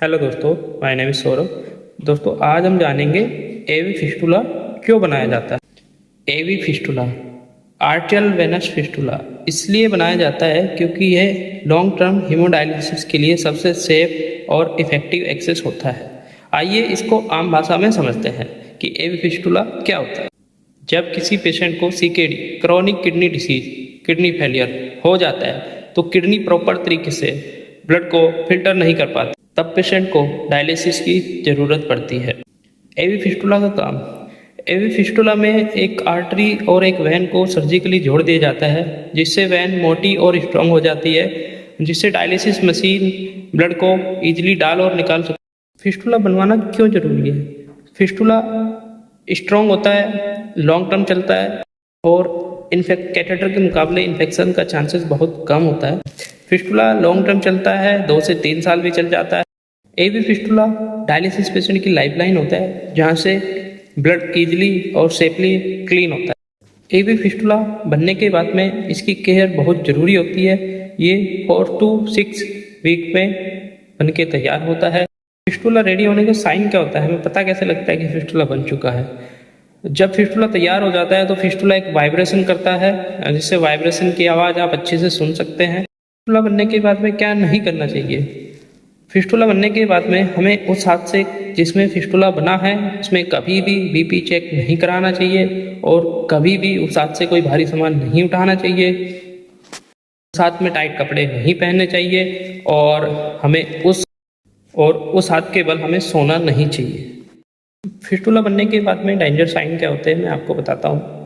Hello दोस्तों, my name is Saurabh. दोस्तों, आज हम जानेंगे एवी फिस्टुला क्यों बनाया जाता है। एवी फिस्टुला आर्टियल वेनस फिस्टुला इसलिए बनाया जाता है क्योंकि यह लॉन्ग टर्म हीमोडायलिसिस के लिए सबसे सेफ और इफ़ेक्टिव एक्सेस होता है। आइए इसको आम भाषा में समझते हैं कि एवी फिस्टुला क्या होता है। जब किसी पेशेंट को CKD chronic kidney disease kidney failure हो जाता है तो किडनी प्रॉपर तरीके से ब्लड को फिल्टर नहीं कर पाती, तब पेशेंट को डायलिसिस की ज़रूरत पड़ती है। एवी फिस्टुला का काम, एवी फिस्टुला में एक आर्टरी और एक वेन को सर्जिकली जोड़ दिया जाता है, जिससे वेन मोटी और स्ट्रांग हो जाती है, जिससे डायलिसिस मशीन ब्लड को ईजिली डाल और निकाल सकती है। फिस्टुला बनवाना क्यों ज़रूरी है? फिस्टुला स्ट्रांग होता है, लॉन्ग टर्म चलता है और कैथेटर के मुकाबले इन्फेक्शन का चांसेस बहुत कम होता है। फिस्टुला लॉन्ग टर्म चलता है, 2 से 3 साल भी चल जाता है। एवी फिस्टुला डायलिसिस पेशेंट की लाइफलाइन होता है, जहाँ से ब्लड ईजिली और सेफली क्लीन होता है। एवी फिस्टुला बनने के बाद में इसकी केयर बहुत ज़रूरी होती है। ये 4 to 6 वीक में बन के तैयार होता है। फिस्टुला रेडी होने का साइन क्या होता है? हमें पता कैसे लगता है कि फिस्टुला बन चुका है? जब फिस्टुला तैयार हो जाता है तो फिस्टुला एक वाइब्रेशन करता है, जिससे वाइब्रेशन की आवाज़ आप अच्छे से सुन सकते हैं। फिस्टुला बनने के बाद में क्या नहीं करना चाहिए? फिस्टुला बनने के बाद में हमें उस हाथ से जिसमें फिस्टुला बना है उसमें कभी भी बीपी चेक नहीं कराना चाहिए और कभी भी उस हाथ से कोई भारी सामान नहीं उठाना चाहिए। उस हाथ में टाइट कपड़े नहीं पहनने चाहिए और हमें उस हाथ के बल हमें सोना नहीं चाहिए। फिस्टुला बनने के बाद में डेंजर साइन क्या होते हैं मैं आपको बताता हूँ।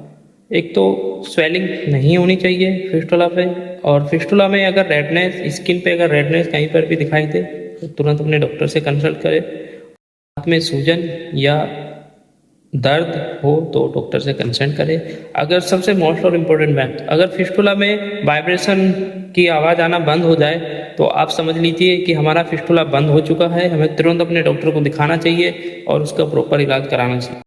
एक तो स्वेलिंग नहीं होनी चाहिए फिस्टुला पे, और फिस्टुला में अगर रेडनेस, स्किन पे अगर रेडनेस कहीं पर भी दिखाई दे तो तुरंत अपने डॉक्टर से कंसल्ट करें। हाथ में सूजन या दर्द हो तो डॉक्टर से कंसल्ट करें। अगर सबसे मोस्ट और इम्पोर्टेंट बात, अगर फिस्टुला में वाइब्रेशन की आवाज़ आना बंद हो जाए तो आप समझ लीजिए कि हमारा फिस्टुला बंद हो चुका है। हमें तुरंत अपने डॉक्टर को दिखाना चाहिए और उसका प्रॉपर इलाज कराना चाहिए।